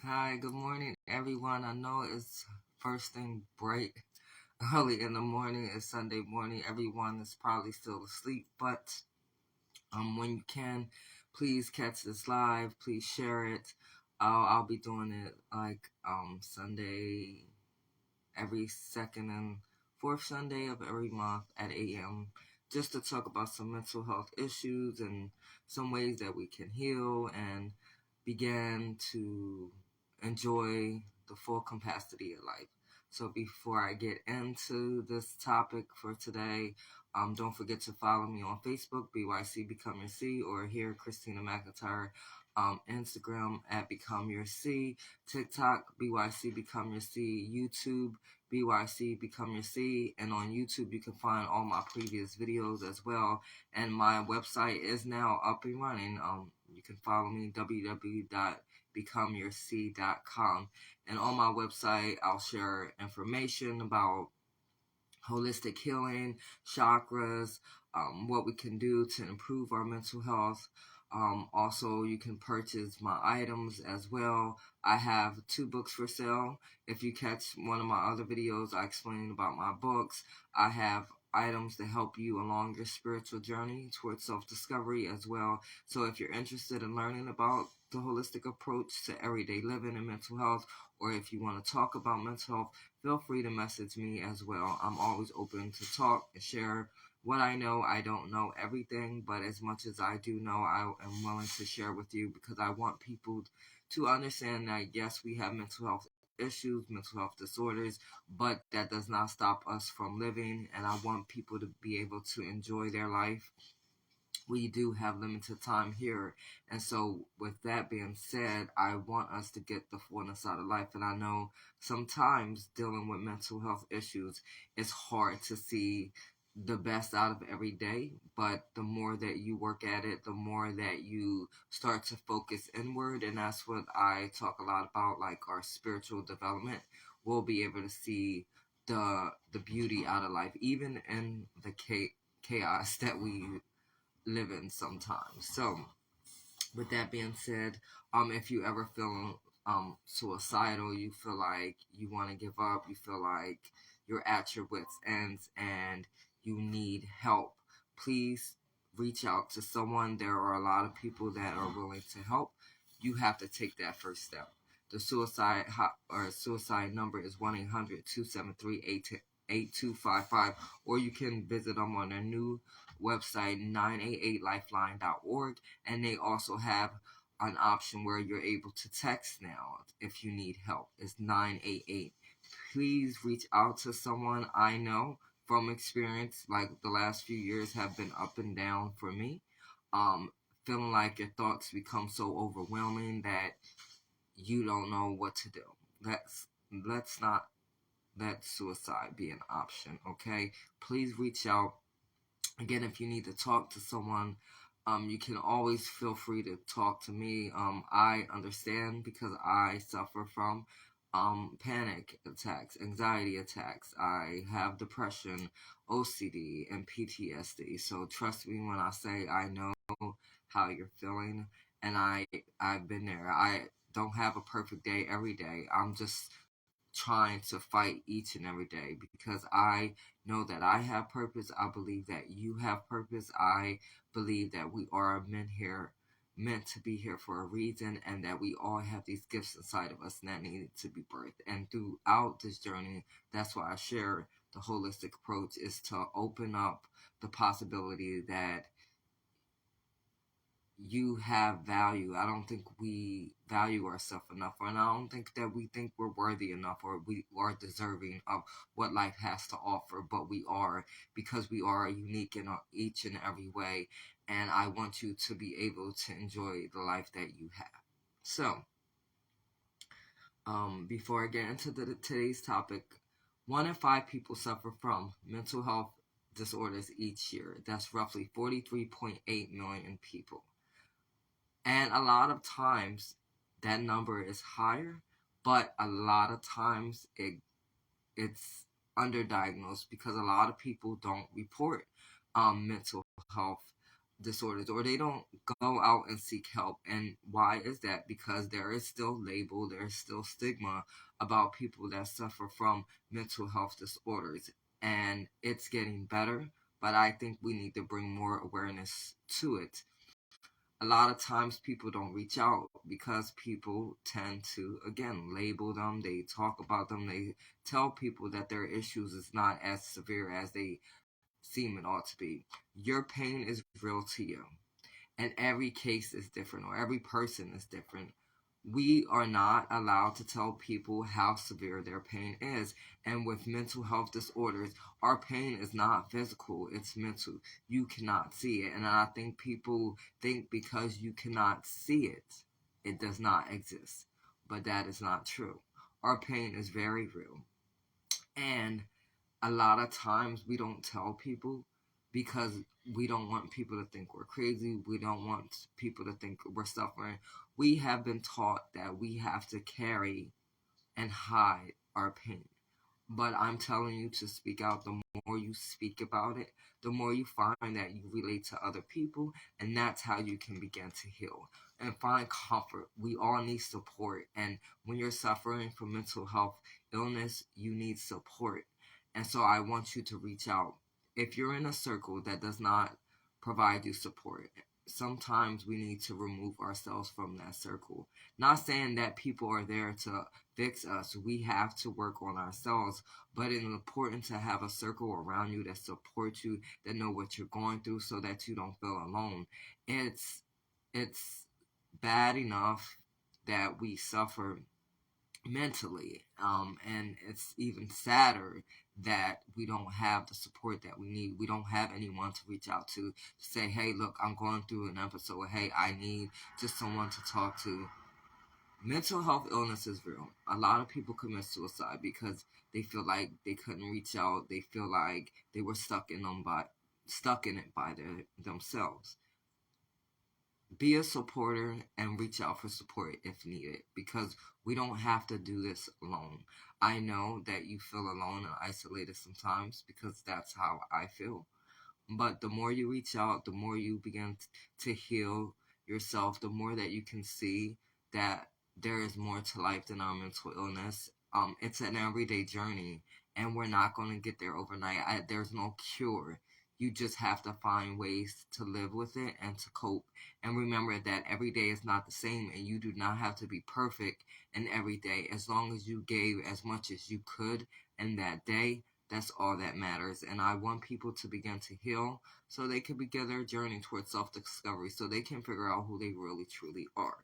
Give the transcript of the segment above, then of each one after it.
Hi, good morning, everyone. I know it's first thing bright early in the morning. It's Sunday morning. Everyone is probably still asleep, but when you can, please catch this live. Please share it. I'll be doing it like Sunday, every second and fourth Sunday of every month at 8 a.m. just to talk about some mental health issues and some ways that we can heal and begin to enjoy the full capacity of life. So before I get into this topic for today, don't forget to follow me on Facebook, BYC Become Your C, or here, Christina McIntyre, Instagram at Become Your C, TikTok, BYC Become Your C, YouTube, BYC Become Your C, and on YouTube you can find all my previous videos as well. And my website is now up and running. You can follow me www.becomeyourc.com, and on my website I'll share information about holistic healing, chakras, what we can do to improve our mental health. Also, you can purchase my items as well. I have 2 books for sale. If you catch one of my other videos, I explain about my books. I have items to help you along your spiritual journey towards self-discovery as well. So if you're interested in learning about the holistic approach to everyday living and mental health, or if you want to talk about mental health, feel free to message me as well. I'm always open to talk and share what I know. I don't know everything, but as much as I do know, I am willing to share with you because I want people to understand that yes, we have mental health issues, mental health disorders, but that does not stop us from living, and I want people to be able to enjoy their life. We do have limited time here. And so, with that being said, I want us to get the fullness out of life. And I know sometimes dealing with mental health issues, it's hard to see the best out of every day. But the more that you work at it, the more that you start to focus inward. And that's what I talk a lot about, like our spiritual development. We'll be able to see the beauty out of life, even in the chaos that we living sometimes. So, with that being said, if you ever feel suicidal, you feel like you want to give up, you feel like you're at your wits' ends, and you need help, please reach out to someone. There are a lot of people that are willing to help. You have to take that first step. The suicide number is 1-800-273-8255, or you can visit them on their new website, 988lifeline.org, and they also have an option where you're able to text now if you need help. It's 988. Please reach out to someone. I know from experience, like the last few years have been up and down for me. Feeling like your thoughts become so overwhelming that you don't know what to do. Let's not let suicide be an option, okay? Please reach out. Again, if you need to talk to someone, you can always feel free to talk to me. I understand because I suffer from panic attacks, anxiety attacks. I have depression, OCD, and PTSD. So trust me when I say I know how you're feeling, and I've been there. I don't have a perfect day every day. I'm just trying to fight each and every day because I know that I have purpose. I believe that you have purpose. I believe that we are meant to be here for a reason, and that we all have these gifts inside of us that need to be birthed. And throughout this journey, that's why I share the holistic approach, is to open up the possibility that you have value. I don't think we value ourselves enough, and I don't think that we think we're worthy enough or we are deserving of what life has to offer, but we are, because we are unique in each and every way, and I want you to be able to enjoy the life that you have. So, before I get into today's topic, 1 in 5 people suffer from mental health disorders each year. That's roughly 43.8 million people. And a lot of times that number is higher, but a lot of times it's underdiagnosed because a lot of people don't report mental health disorders, or they don't go out and seek help. And why is that? Because there is still label, there is still stigma about people that suffer from mental health disorders. And it's getting better, but I think we need to bring more awareness to it. A lot of times people don't reach out because people tend to, again, label them, they talk about them, they tell people that their issues is not as severe as they seem it ought to be. Your pain is real to you, and every case is different, or every person is different. We are not allowed to tell people how severe their pain is. And with mental health disorders, our pain is not physical, it's mental. You cannot see it. And I think people think because you cannot see it, it does not exist. But that is not true. Our pain is very real. And a lot of times we don't tell people because we don't want people to think we're crazy. We don't want people to think we're suffering. We have been taught that we have to carry and hide our pain. But I'm telling you to speak out. The more you speak about it, the more you find that you relate to other people, and that's how you can begin to heal and find comfort. We all need support, and when you're suffering from mental health illness, you need support. And so I want you to reach out. If you're in a circle that does not provide you support, sometimes we need to remove ourselves from that circle. Not saying that people are there to fix us. We have to work on ourselves, but it's important to have a circle around you that supports you, that know what you're going through, so that you don't feel alone. It's bad enough that we suffer mentally, and it's even sadder that we don't have the support that we need. We don't have anyone to reach out to say, hey, look, I'm going through an episode, hey, I need just someone to talk to. Mental health illness is real. A lot of people commit suicide because they feel like they couldn't reach out. They feel like they were stuck in it by themselves. Be a supporter and reach out for support if needed, because we don't have to do this alone. I know that you feel alone and isolated sometimes, because that's how I feel. But the more you reach out, the more you begin to heal yourself, the more that you can see that there is more to life than our mental illness. It's an everyday journey, and we're not going to get there overnight. There's no cure. You just have to find ways to live with it and to cope. And remember that every day is not the same, and you do not have to be perfect in every day. As long as you gave as much as you could in that day, that's all that matters. And I want people to begin to heal so they can begin their journey towards self-discovery, so they can figure out who they really truly are.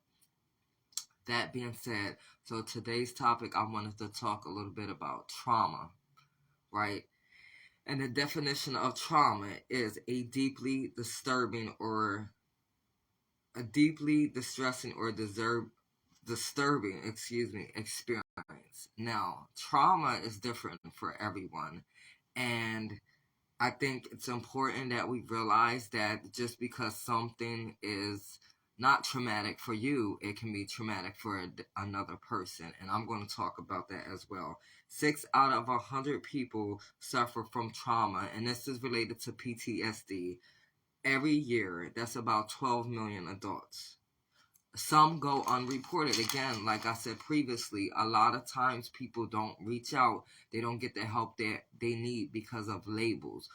That being said, so today's topic, I wanted to talk a little bit about trauma, right? And the definition of trauma is a deeply disturbing or a deeply distressing or disturbing, experience. Now, trauma is different for everyone, and I think it's important that we realize that just because something is not traumatic for you, it can be traumatic for another person. And I'm going to talk about that as well. 6 out of 100 people suffer from trauma, and this is related to PTSD. Every year, that's about 12 million adults. Some go unreported. Again, like I said previously, a lot of times people don't reach out. They don't get the help that they need because of labels,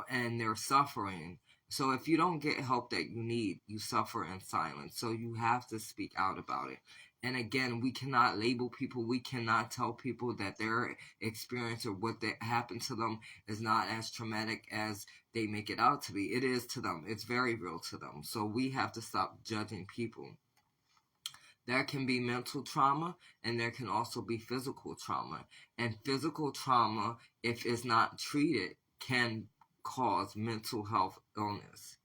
and they're suffering. So if you don't get help that you need, you suffer in silence. So you have to speak out about it. And again, we cannot label people. We cannot tell people that their experience or what that happened to them is not as traumatic as they make it out to be. It is to them. It's very real to them. So we have to stop judging people. There can be mental trauma, and there can also be physical trauma. And physical trauma, if it's not treated, can cause mental health illness.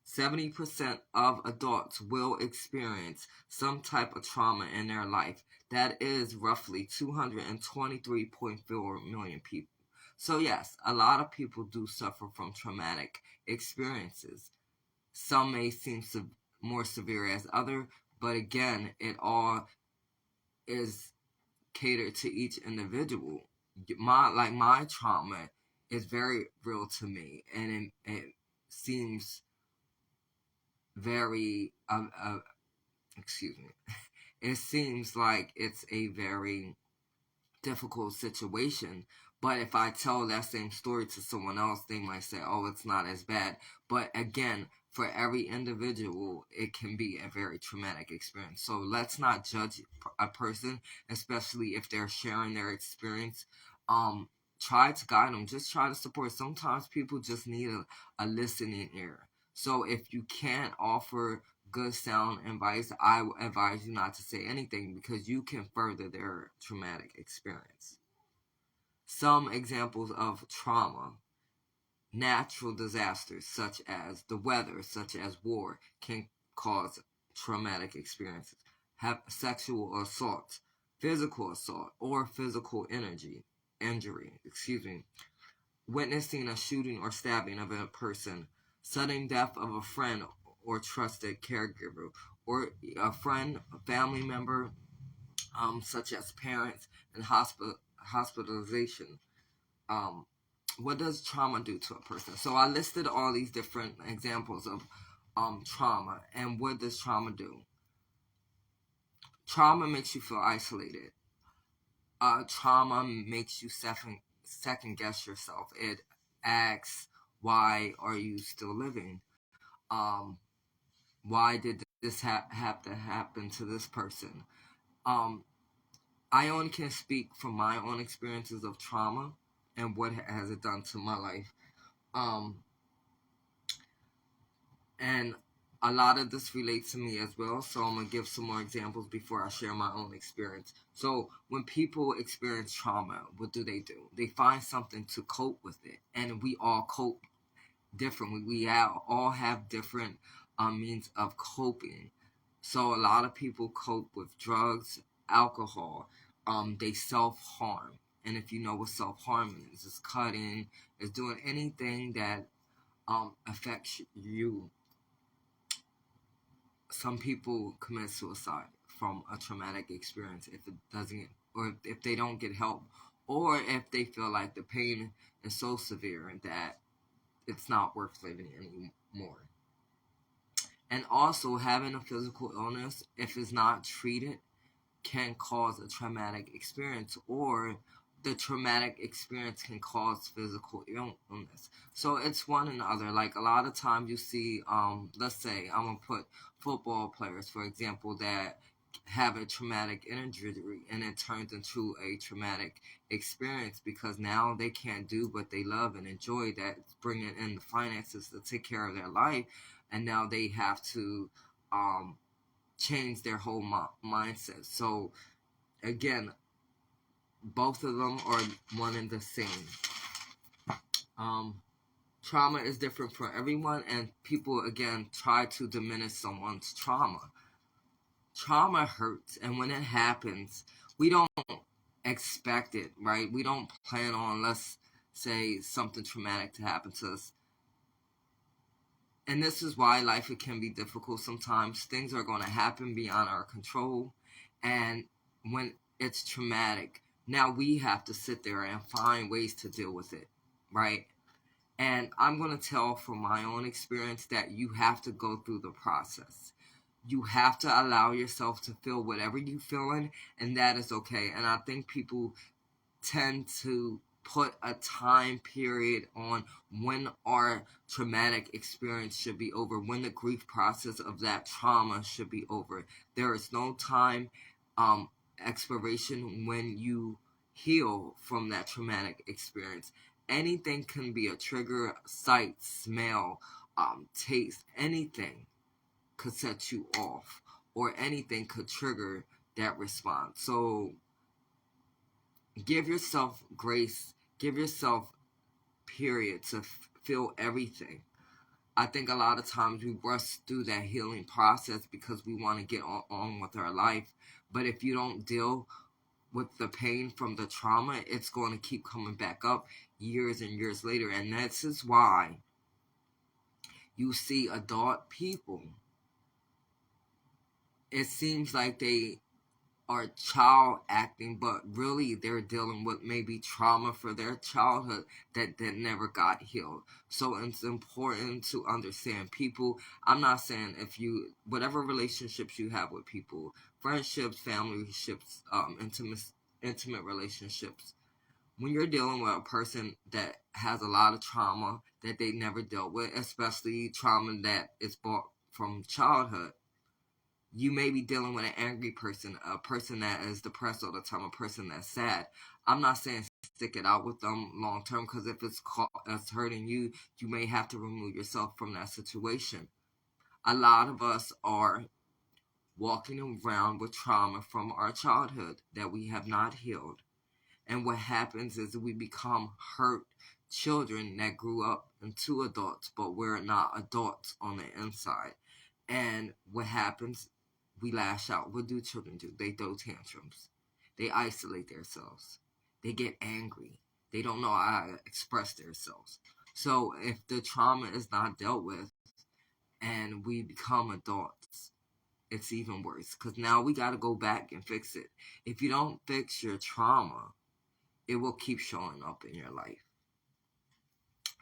70% of adults will experience some type of trauma in their life. That is roughly 223.4 million people. So yes, a lot of people do suffer from traumatic experiences. Some may seem more severe as others, but again, it all is catered to each individual. My trauma is very real to me, and it seems very, excuse me, it seems like it's a very difficult situation. But if I tell that same story to someone else, they might say, oh, it's not as bad. But again, for every individual, it can be a very traumatic experience. So let's not judge a person, especially if they're sharing their experience. Try to guide them. Just try to support. Sometimes people just need a listening ear. So if you can't offer good sound advice, I advise you not to say anything because you can further their traumatic experience. Some examples of trauma: natural disasters such as the weather, such as war, can cause traumatic experiences. Have sexual assault, physical assault, or physical injury, witnessing a shooting or stabbing of a person, sudden death of a friend or trusted caregiver, or a friend, a family member, such as parents, and hospitalization. What does trauma do to a person? So I listed all these different examples of trauma, and what does trauma do? Trauma makes you feel isolated. Trauma makes you second guess yourself. It asks, why are you still living? Why did this have to happen to this person? I only can speak from my own experiences of trauma and what has it done to my life. And a lot of this relates to me as well, so I'm going to give some more examples before I share my own experience. So when people experience trauma, what do? They find something to cope with it, and we all cope differently. We all have different means of coping. So a lot of people cope with drugs, alcohol. They self-harm. And if you know what self-harm is, it's cutting, it's doing anything that affects you. Some people commit suicide from a traumatic experience if it doesn't, or if they don't get help, or if they feel like the pain is so severe that it's not worth living anymore. And also, having a physical illness, if it's not treated, can cause a traumatic experience, or the traumatic experience can cause physical illness. So it's one and the other. Like a lot of times you see, let's say I'm gonna put football players, for example, that have a traumatic injury and it turns into a traumatic experience because now they can't do what they love and enjoy, that bringing in the finances to take care of their life, and now they have to change their whole mindset. So again, both of them are one and the same. Trauma is different for everyone, and people again try to diminish someone's trauma. Trauma hurts, and when it happens, we don't expect it, right? We don't plan on, let's say, something traumatic to happen to us. And this is why life, it can be difficult sometimes. Things are going to happen beyond our control, and when it's traumatic, now we have to sit there and find ways to deal with it, right? And I'm going to tell from my own experience that you have to go through the process. You have to allow yourself to feel whatever you're feeling, and that is okay. And I think people tend to put a time period on when our traumatic experience should be over, when the grief process of that trauma should be over. There is no time expiration when you heal from that traumatic experience. Anything can be a trigger: sight, smell, taste, anything could set you off, or anything could trigger that response. So give yourself grace, give yourself period to feel everything. I think a lot of times we rush through that healing process because we want to get on with our life. But if you don't deal with the pain from the trauma, it's going to keep coming back up years and years later. And this is why you see adult people, it seems like they are child acting, but really they're dealing with maybe trauma for their childhood that never got healed. So it's important to understand people. I'm not saying if you, whatever relationships you have with people, friendships, family relationships, intimate relationships, when you're dealing with a person that has a lot of trauma that they never dealt with, especially trauma that is brought from childhood, you may be dealing with an angry person, a person that is depressed all the time, a person that's sad. I'm not saying stick it out with them long term, because if it's hurting you, you may have to remove yourself from that situation. A lot of us are walking around with trauma from our childhood that we have not healed. And what happens is we become hurt children that grew up into adults, but we're not adults on the inside. And what happens, we lash out. What do children do? They throw tantrums. They isolate themselves. They get angry. They don't know how to express themselves. So if the trauma is not dealt with and we become adults, it's even worse, because now we got to go back and fix it. If you don't fix your trauma, it will keep showing up in your life.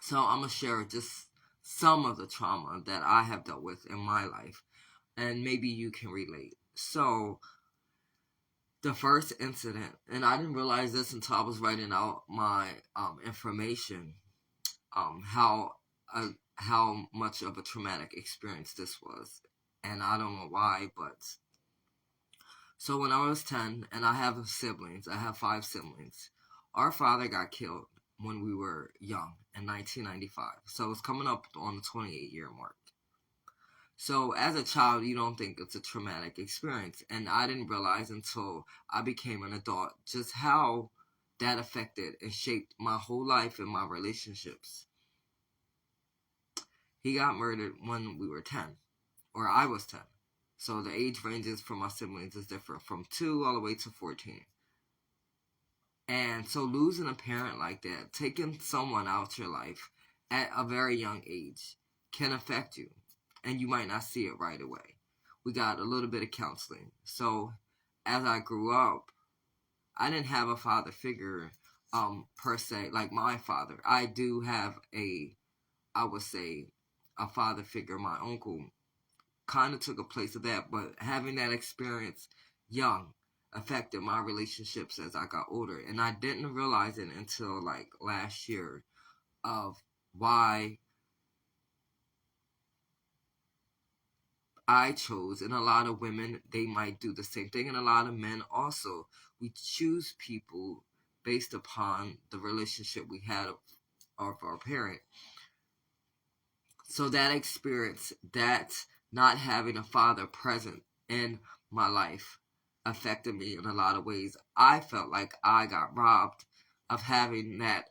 So I'm going to share just some of the trauma that I have dealt with in my life, and maybe you can relate. So the first incident, and I didn't realize this until I was writing out my information, how much of a traumatic experience this was. And I don't know why, but so when I was 10, and I have siblings, I have 5 siblings. Our father got killed when we were young in 1995. So it's coming up on the 28-year mark. So as a child, you don't think it's a traumatic experience. And I didn't realize until I became an adult just how that affected and shaped my whole life and my relationships. He got murdered when we were 10, or I was 10. So the age ranges for my siblings is different, from 2 all the way to 14. And so losing a parent like that, taking someone out your life at a very young age, can affect you. And you might not see it right away. We got a little bit of counseling. So as I grew up, I didn't have a father figure per se, like my father. I do have I would say, a father figure. My uncle kind of took a place of that, but having that experience young affected my relationships as I got older. And I didn't realize it until like last year of why I chose, and a lot of women, they might do the same thing, and a lot of men also. We choose people based upon the relationship we had of our parent. So that experience, that not having a father present in my life, affected me in a lot of ways. I felt like I got robbed of having that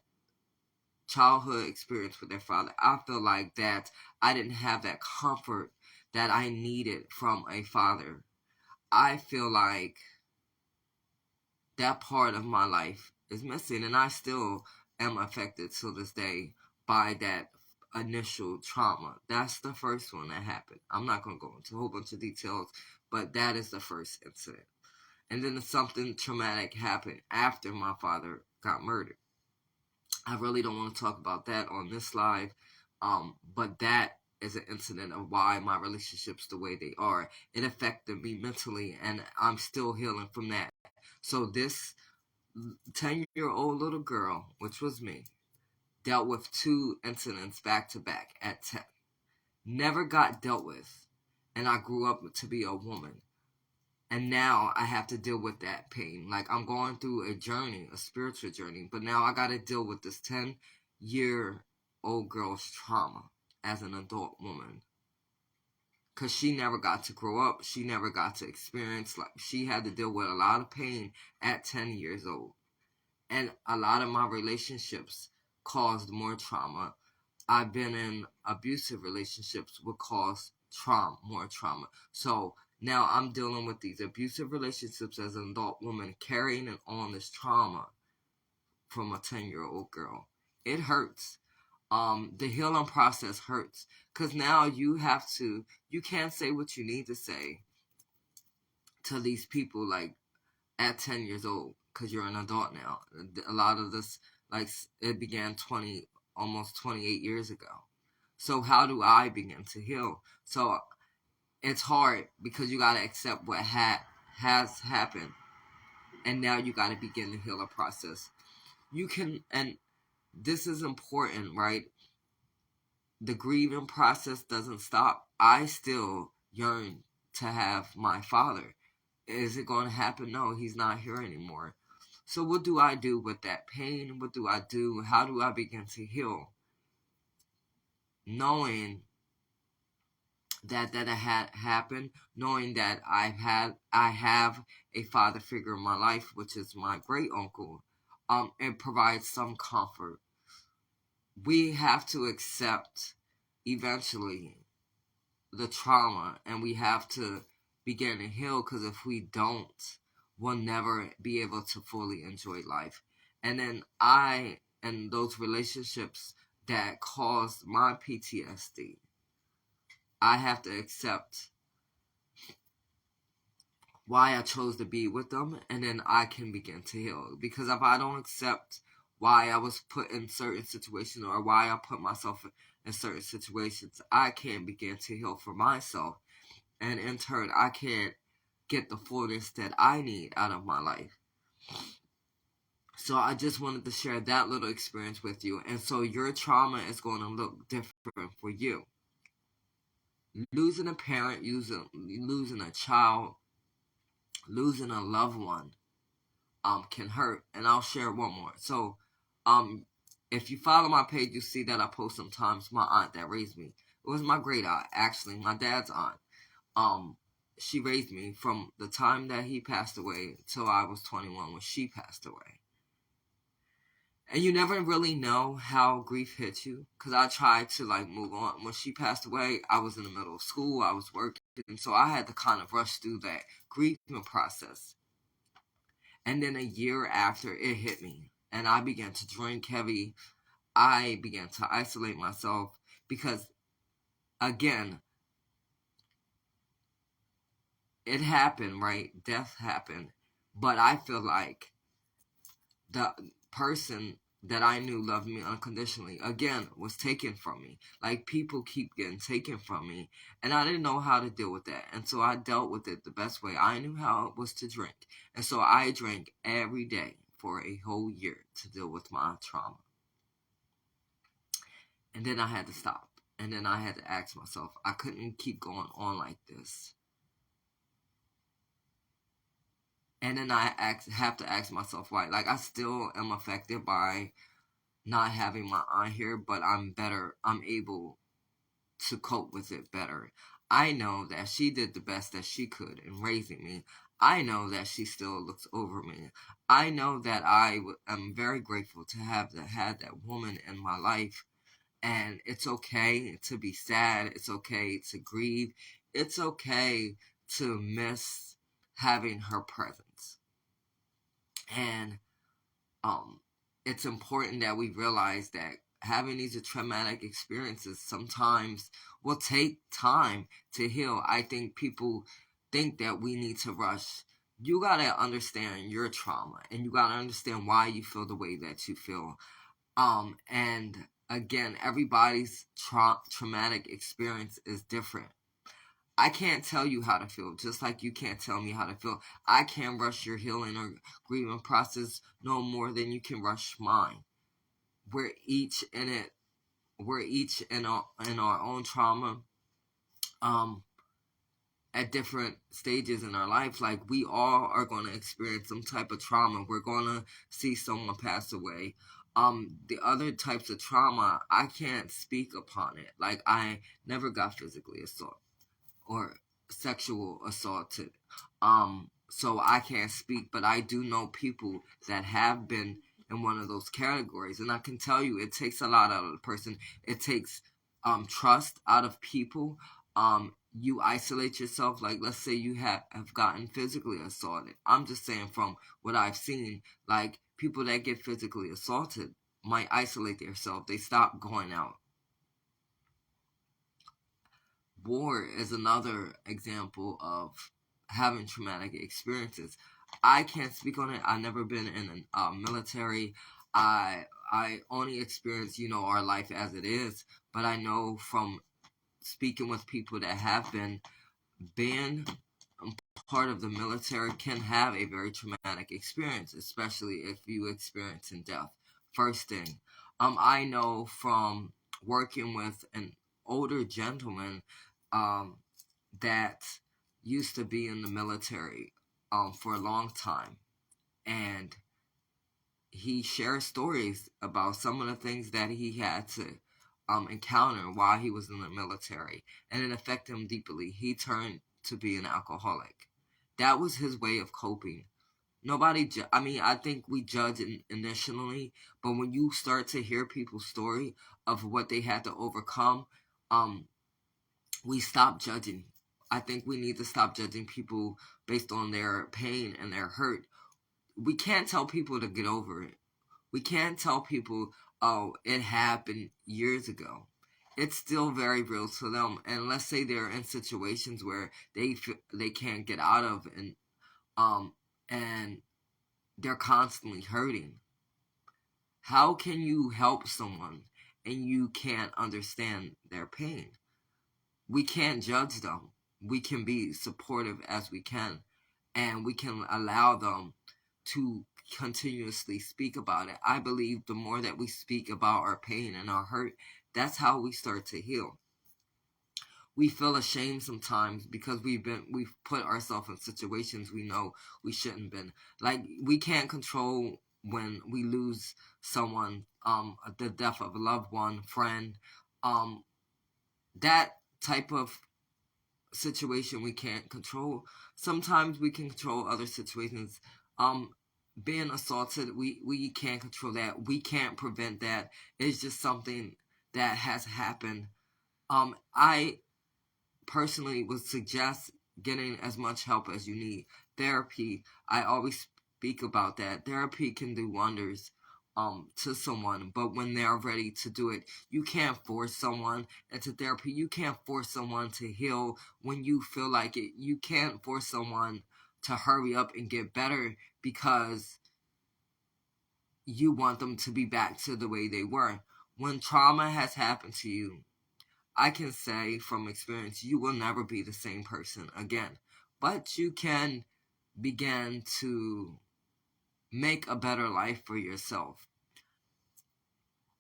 childhood experience with their father. I feel like that I didn't have that comfort that I needed from a father. I feel like that part of my life is missing, and I still am affected to this day by that initial trauma. That's the first one that happened. I'm not going to go into a whole bunch of details, but that is the first incident. And then something traumatic happened after my father got murdered. I really don't want to talk about that on this live, but that is an incident of why my relationships the way they are. It affected me mentally, and I'm still healing from that. So this 10-year-old little girl, which was me, dealt with 2 incidents back to back at 10. Never got dealt with, and I grew up to be a woman. And now I have to deal with that pain. Like, I'm going through a journey, a spiritual journey, but now I got to deal with this 10-year-old girl's trauma as an adult woman. Because she never got to grow up. She never got to experience, like, she had to deal with a lot of pain at 10 years old. And a lot of my relationships caused more trauma. I've been in abusive relationships which caused more trauma. So now I'm dealing with these abusive relationships as an adult woman, carrying on this trauma from a 10-year-old girl. It hurts. The healing process hurts, because now you can't say what you need to say to these people. Like, at 10 years old, because you're an adult now. A lot of this, like, it began almost 28 years ago. So how do I begin to heal? So it's hard because you got to accept what has happened, and now you got to begin the healing process. You can, and this is important, right? The grieving process doesn't stop. I still yearn to have my father. Is it going to happen? No, he's not here anymore. So what do I do with that pain? What do I do? How do I begin to heal? Knowing that had happened, knowing that I have a father figure in my life, which is my great uncle, it provides some comfort. We have to accept eventually the trauma, and we have to begin to heal, because if we don't, we'll never be able to fully enjoy life. And then and those relationships that caused my PTSD, I have to accept why I chose to be with them, and then I can begin to heal. Because if I don't accept why I was put in certain situations, or why I put myself in certain situations, I can't begin to heal for myself. And in turn, I can't get the fullness that I need out of my life. So I just wanted to share that little experience with you. And so your trauma is going to look different for you. Losing a parent, losing a child, losing a loved one can hurt. And I'll share one more. So if you follow my page, you see that I post sometimes my aunt that raised me. It was my great aunt, actually, my dad's aunt. She raised me from the time that he passed away till I was 21 when she passed away. And you never really know how grief hits you, because I tried to move on. When she passed away, I was in the middle of school, I was working, so I had to kind of rush through that grieving process. And then a year after, it hit me, and I began to drink heavy. I began to isolate myself because, again, it happened, right? Death happened. But I feel like the person that I knew loved me unconditionally, again, was taken from me. Like, people keep getting taken from me, and I didn't know how to deal with that. And so I dealt with it the best way I knew how, was to drink. And so I drank every day for a whole year to deal with my trauma. And then I had to stop. And then I had to ask myself, I couldn't keep going on like this. And then I have to ask myself why. Like, I still am affected by not having my aunt here, but I'm better. I'm able to cope with it better. I know that she did the best that she could in raising me. I know that she still looks over me. I know that I am very grateful to have had that woman in my life. And it's okay to be sad. It's okay to grieve. It's okay to miss having her presence. And it's important that we realize that having these traumatic experiences sometimes will take time to heal. I think people think that we need to rush. You gotta understand your trauma, and you gotta understand why you feel the way that you feel. And again, everybody's traumatic experience is different. I can't tell you how to feel, just like you can't tell me how to feel. I can't rush your healing or grieving process no more than you can rush mine. We're each in it. We're each in our own trauma. At different stages in our life, like, we all are going to experience some type of trauma. We're going to see someone pass away. The other types of trauma, I can't speak upon it. Like, I never got physically assaulted or sexual assaulted. So I can't speak, but I do know people that have been in one of those categories. And I can tell you, it takes a lot out of the person. It takes trust out of people. You isolate yourself. Like, let's say you have gotten physically assaulted. I'm just saying from what I've seen, like, people that get physically assaulted might isolate themselves. They stop going out. War is another example of having traumatic experiences. I can't speak on it. I've never been in a military. I only experience, our life as it is. But I know from speaking with people that have been, being part of the military can have a very traumatic experience, especially if you experience in death. First thing, I know from working with an older gentleman, um, that used to be in the military, for a long time, and he shares stories about some of the things that he had to, encounter while he was in the military, and it affected him deeply. He turned to be an alcoholic. That was his way of coping. I mean, I think we judge initially, but when you start to hear people's story of what they had to overcome, um, we stop judging. I think we need to stop judging people based on their pain and their hurt. We can't tell people to get over it. We can't tell people, oh, it happened years ago. It's still very real to them. And let's say they're in situations where they can't get out of, um and they're constantly hurting. How can you help someone and you can't understand their pain? We can't judge them. We can be supportive as we can, and we can allow them to continuously speak about it. I believe the more that we speak about our pain and our hurt, that's how we start to heal. We feel ashamed sometimes because we've put ourselves in situations we know we shouldn't been. Like, we can't control when we lose someone, the death of a loved one, friend, that type of situation we can't control. Sometimes we can control other situations. Being assaulted, we can't control that. We can't prevent that. It's just something that has happened. I personally would suggest getting as much help as you need. Therapy, I always speak about that. Therapy can do wonders, to someone, but when they're ready to do it, you can't force someone into therapy. You can't force someone to heal when you feel like it. You can't force someone to hurry up and get better because you want them to be back to the way they were. When trauma has happened to you, I can say from experience, you will never be the same person again. But you can begin to make a better life for yourself.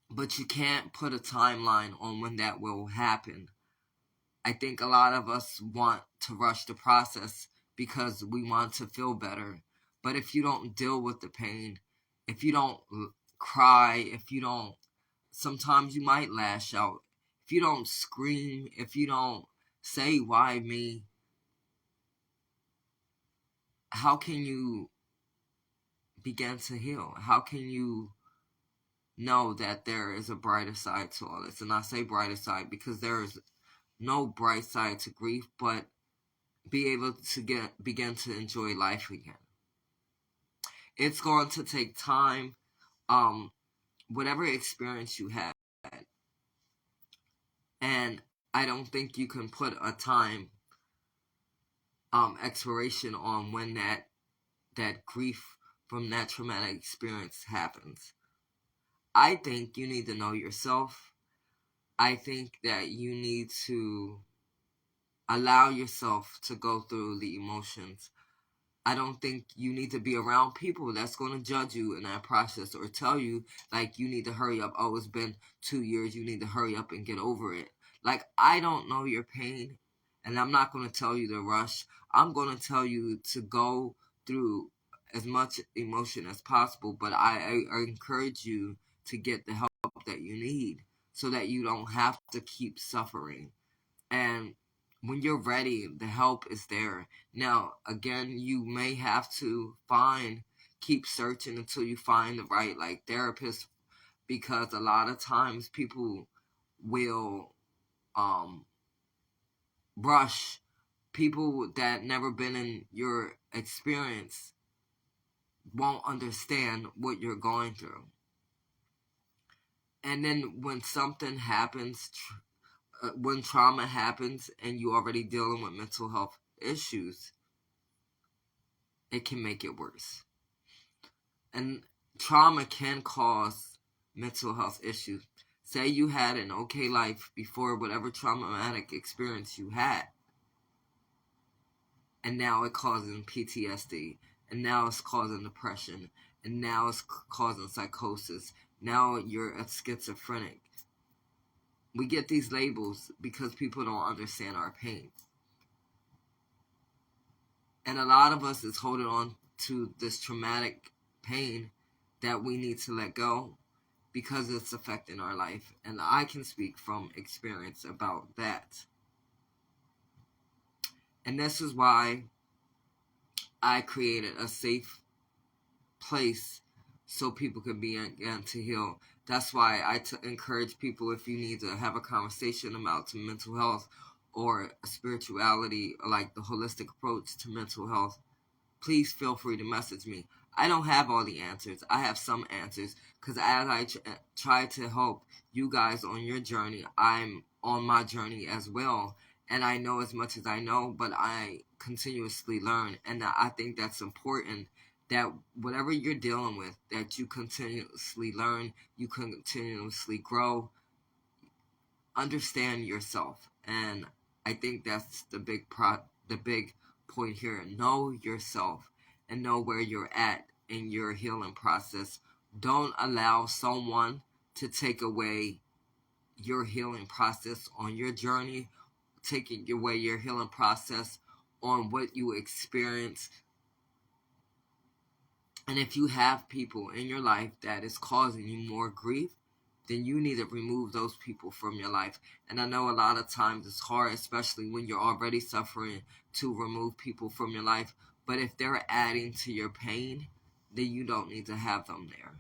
But you can't put a timeline on when that will happen. I think a lot of us want to rush the process because we want to feel better. But if you don't deal with the pain, if you don't cry, if you don't, sometimes you might lash out. If you don't scream, if you don't say, why me? How can you begin to heal? How can you know that there is a brighter side to all this? And I say brighter side because there is no bright side to grief, but be able to begin to enjoy life again. It's going to take time. Whatever experience you had, and I don't think you can put a time, expiration on when that grief from that traumatic experience happens. I think you need to know yourself. I think that you need to allow yourself to go through the emotions. I don't think you need to be around people that's going to judge you in that process or tell you, like, you need to hurry up. Oh, it's been 2 years. You need to hurry up and get over it. Like, I don't know your pain, and I'm not going to tell you to rush. I'm going to tell you to go through as much emotion as possible, but I encourage you to get the help that you need so that you don't have to keep suffering. And when you're ready, the help is there. Now, again, you may have to keep searching until you find the right, like, therapist, because a lot of times people will, rush. People that never been in your experience won't understand what you're going through. And then when something happens, when trauma happens and you're already dealing with mental health issues, it can make it worse. And trauma can cause mental health issues. Say you had an okay life before whatever traumatic experience you had, and now it's causing PTSD, and now it's causing depression, and now it's causing psychosis. Now you're a schizophrenic. We get these labels because people don't understand our pain. And a lot of us is holding on to this traumatic pain that we need to let go because it's affecting our life. And I can speak from experience about that. And this is why I created a safe place so people can begin to heal. That's why I encourage people, if you need to have a conversation about mental health or spirituality, like the holistic approach to mental health, please feel free to message me. I don't have all the answers. I have some answers because as I try to help you guys on your journey, I'm on my journey as well. And I know as much as I know, but I continuously learn. And I think that's important, that whatever you're dealing with, that you continuously learn, you continuously grow, understand yourself. And I think that's the big point here. Know yourself and know where you're at in your healing process. Don't allow someone to take away your healing process on your journey, taking away your healing process on what you experience. And if you have people in your life that is causing you more grief, then you need to remove those people from your life. And I know a lot of times it's hard, especially when you're already suffering, to remove people from your life. But if they're adding to your pain, then you don't need to have them there.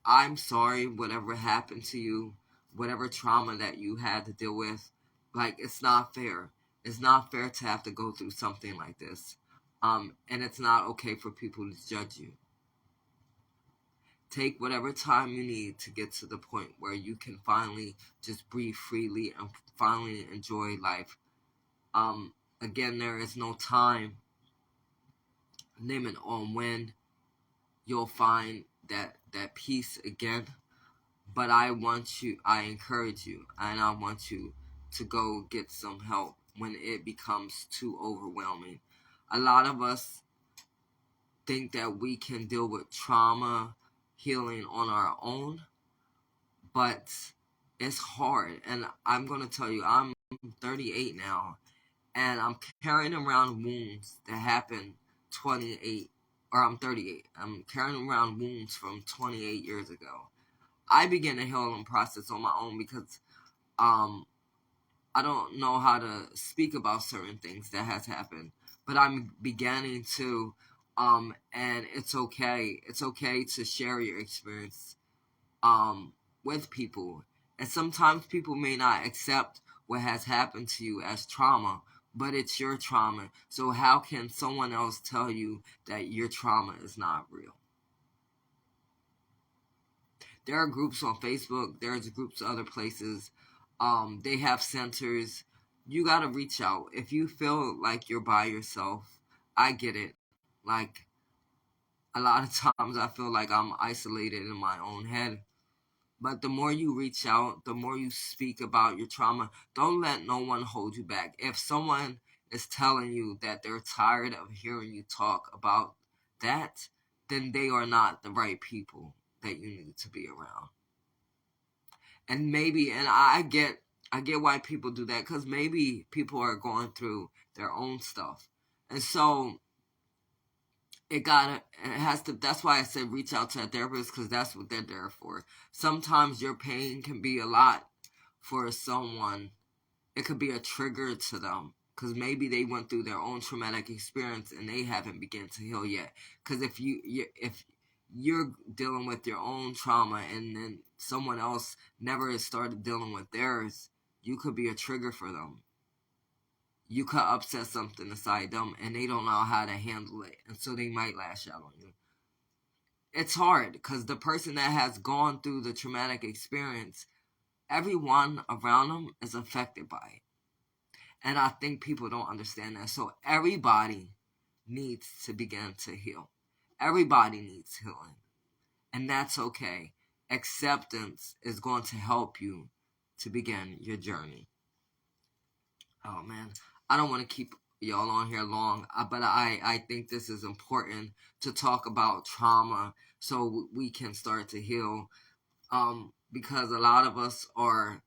I'm sorry, whatever happened to you, whatever trauma that you had to deal with, like, it's not fair. It's not fair to have to go through something like this. And it's not okay for people to judge you. Take whatever time you need to get to the point where you can finally just breathe freely and finally enjoy life. Again, there is no time limit on when you'll find that peace again. But I encourage you, and I want you to go get some help when it becomes too overwhelming. A lot of us think that we can deal with trauma healing on our own, but it's hard. And I'm going to tell you, I'm 38 now, and I'm carrying around wounds that happened 38. I'm carrying around wounds from 28 years ago. I began the healing process on my own because I don't know how to speak about certain things that has happened, but I'm beginning to, and it's okay. It's okay to share your experience with people. And sometimes people may not accept what has happened to you as trauma, but it's your trauma. So how can someone else tell you that your trauma is not real? There are groups on Facebook. There's groups other places. They have centers. You got to reach out. If you feel like you're by yourself, I get it. Like, a lot of times I feel like I'm isolated in my own head. But the more you reach out, the more you speak about your trauma, don't let no one hold you back. If someone is telling you that they're tired of hearing you talk about that, then they are not the right people that you need to be around. And I get why people do that, because maybe people are going through their own stuff. And so that's why I said reach out to a therapist, because that's what they're there for. Sometimes your pain can be a lot for someone. It could be a trigger to them, because maybe they went through their own traumatic experience and they haven't begun to heal yet. Because if you're dealing with your own trauma and then someone else never has started dealing with theirs, you could be a trigger for them. You could upset something inside them and they don't know how to handle it, and so they might lash out on you. It's hard because the person that has gone through the traumatic experience, everyone around them is affected by it. And I think people don't understand that. So everybody needs to begin to heal. Everybody needs healing, and that's okay. Acceptance is going to help you to begin your journey. Oh man, I don't want to keep y'all on here long, but I think this is important to talk about trauma so we can start to heal. Because a lot of us are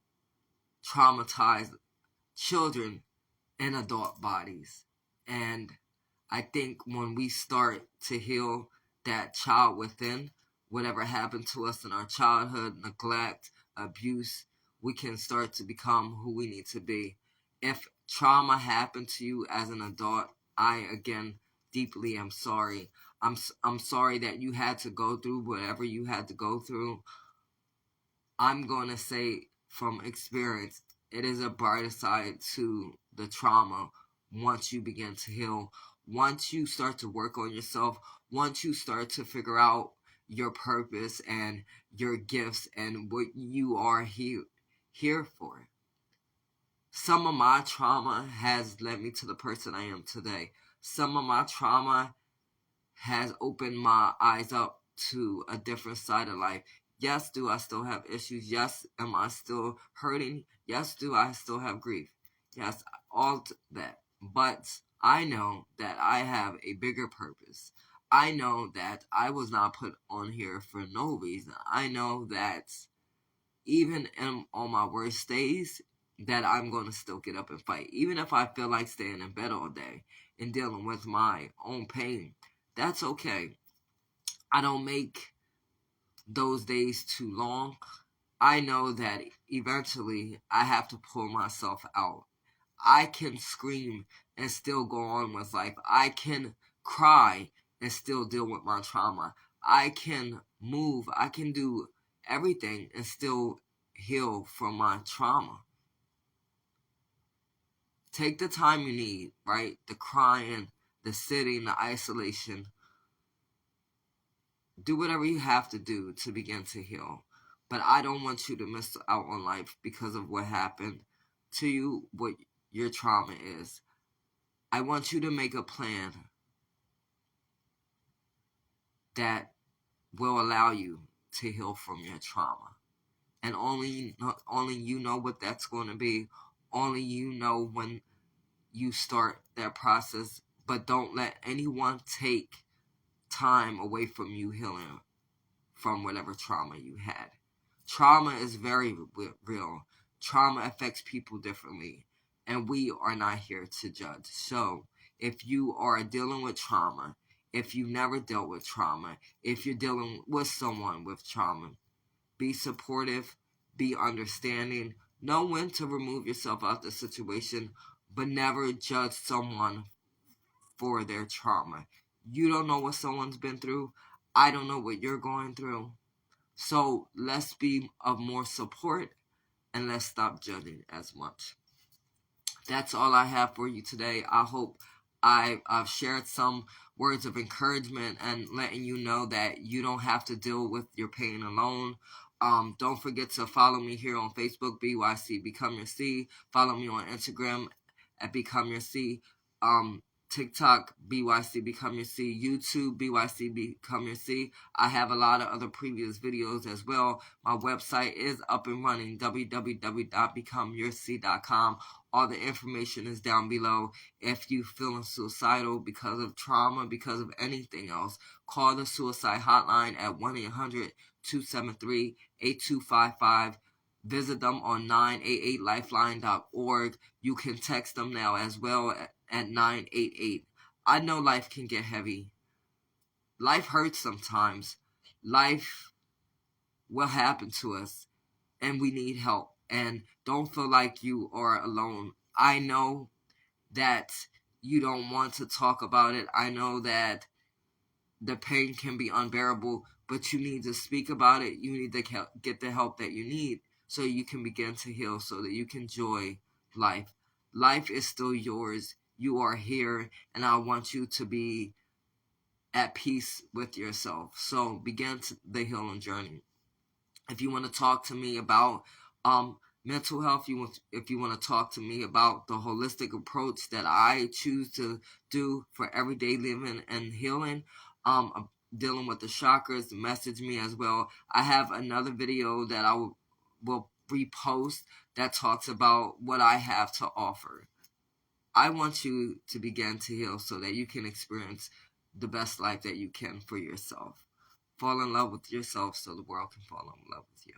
traumatized children in adult bodies, and I think when we start to heal that child within, whatever happened to us in our childhood, neglect, abuse, we can start to become who we need to be. If trauma happened to you as an adult, I again deeply am sorry. I'm sorry that you had to go through whatever you had to go through. I'm going to say from experience, it is a brighter side to the trauma once you begin to heal. Once you start to work on yourself, once you start to figure out your purpose and your gifts and what you are here for. Some of my trauma has led me to the person I am today. Some of my trauma has opened my eyes up to a different side of life. Yes, do I still have issues? Yes, am I still hurting? Yes, do I still have grief? Yes, all that. But I know that I have a bigger purpose. I know that I was not put on here for no reason. I know that even on my worst days, that I'm going to still get up and fight. Even if I feel like staying in bed all day and dealing with my own pain, that's okay. I don't make those days too long. I know that eventually I have to pull myself out. I can scream and still go on with life. I can cry and still deal with my trauma. I can move. I can do everything and still heal from my trauma. Take the time you need, right? The crying, the sitting, the isolation. Do whatever you have to do to begin to heal. But I don't want you to miss out on life because of what happened to you, what your trauma is. I want you to make a plan that will allow you to heal from your trauma. And only you know what that's going to be. Only you know when you start that process. But don't let anyone take time away from you healing from whatever trauma you had. Trauma is very real. Trauma affects people differently, and we are not here to judge. So, if you are dealing with trauma, if you've never dealt with trauma, if you're dealing with someone with trauma, be supportive, be understanding, know when to remove yourself out of the situation, but never judge someone for their trauma. You don't know what someone's been through. I don't know what you're going through. So let's be of more support and let's stop judging as much. That's all I have for you today. I hope I've shared some words of encouragement and letting you know that you don't have to deal with your pain alone. Don't forget to follow me here on Facebook, BYC Become Your C. Follow me on Instagram at Become Your C. TikTok, BYC Become Your C, YouTube, BYC Become Your C. I have a lot of other previous videos as well. My website is up and running, www.becomeyourc.com. All the information is down below. If you feeling suicidal because of trauma, because of anything else, call the suicide hotline at 1-800-273-8255. Visit them on 988lifeline.org. You can text them now as well at 988. I know life can get heavy. Life hurts sometimes. Life will happen to us, and we need help. And don't feel like you are alone. I know that you don't want to talk about it. I know that the pain can be unbearable, but you need to speak about it. You need to get the help that you need so you can begin to heal, so that you can enjoy life. Life is still yours. You are here, and I want you to be at peace with yourself. So begin the healing journey. If you want to talk to me about mental health, if you want to talk to me about the holistic approach that I choose to do for everyday living and healing, dealing with the chakras, message me as well. I have another video that I will repost that talks about what I have to offer. I want you to begin to heal so that you can experience the best life that you can for yourself. Fall in love with yourself so the world can fall in love with you.